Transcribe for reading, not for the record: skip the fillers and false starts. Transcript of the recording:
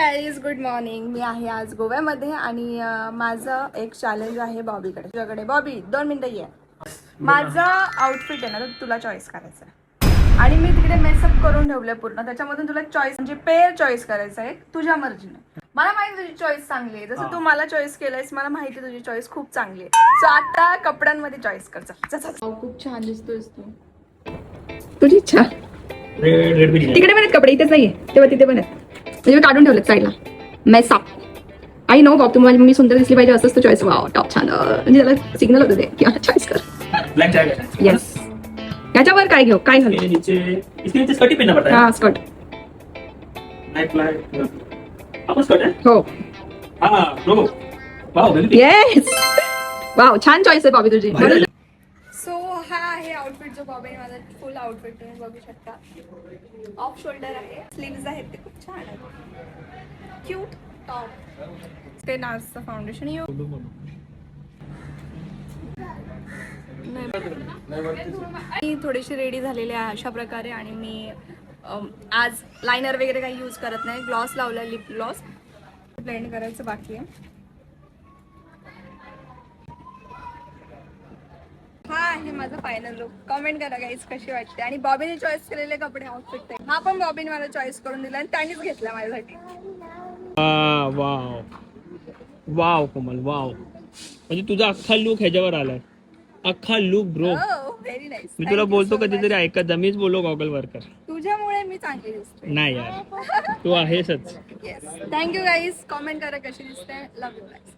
Guys, good morning. मी आहे आज गोव्यामध्ये आणि माझं एक चॅलेंज आहे बॉबीकडे. तुझ्याकडे बॉबी 2 मिनिटं ये. माझं आउटफिट आहे ना, तर तुला चॉईस करायचं आहे आणि मी तिकडे मेसअप करून ठेवलंय पूर्ण. त्याच्यामधून तुला चॉईस म्हणजे पेअर चॉईस करायचं आहे तुझ्या मर्जीने. मला माहिती तुझी चॉईस चांगली आहे, जसं तू मला चॉईस केलंयस. मला माहिती तुझी चॉईस खूप चांगली आहे. सो आता कपड्यांमध्ये चॉईस कर. खूप छान दिसतोयस तू. तुझी इच्छा. तिकडे पण आहेत कपडे, इथेच नाहीये तेव्हा तिथे पण आहेत. म्हणजे मी काढून ठेवलं साईडला. मेसअप. आई नो बॉब, तुम्हाला मी सुंदर दिसली पाहिजे असंच तो चॉईस. वाव, टॉप छान. म्हणजे त्याला सिग्नल होतं ते की चॉईस कर. Black jacket. येस. याच्यावर काय घेऊ, काय घालू? इसके नीचे स्कर्ट ही पहनना पड़ता है. हा, स्कर्ट. ब्लैक. आपको स्कर्ट है? हो. हाँ, bro. Wow, baby. Yes. Wow, छान चॉईस आहे बॉबी तुझी. भारी. सो हा आहे आउटफिट जो बॉबी माझा फुल आउटफिट तुम्ही बघू शकता. ऑफ शोल्डर आहे, स्लीव्ज आहेत ते खूप छान आहेत. Cute top. ते नार्सचं फाउंडेशन मी थोडीशी रेडी झालेली आहे अशा प्रकारे. आणि मी आज लायनर वगैरे काही यूज करत नाही. ग्लॉस लावला, लिप ग्लॉस ब्लेंड करायचं बाकी आहे. हा आहे माझा फायनल लुक. कमेंट करा गाईज कशी वाटते. आणि बॉबीने चॉईस केलेले कपडे आउटफिट हा पण बॉबीने मला चॉईस करून दिला आणि त्यांनीच घेतला माझ्यासाठी. Wow wow Komal, wow. म्हणजे तुझा अख्खा लुक ह्याच्यावर आलाय. अख्खा लुक ब्रो. Very nice. मी तुला बोलतो कधीतरी ऐकत जा. मीच बोलो गॉगल वर कर. तुझ्यामुळे मी चांगली दिसते. नाही यार, तू आहेसच. येस. Thank you guys. कमेंट करा कशी दिसते. Love you guys.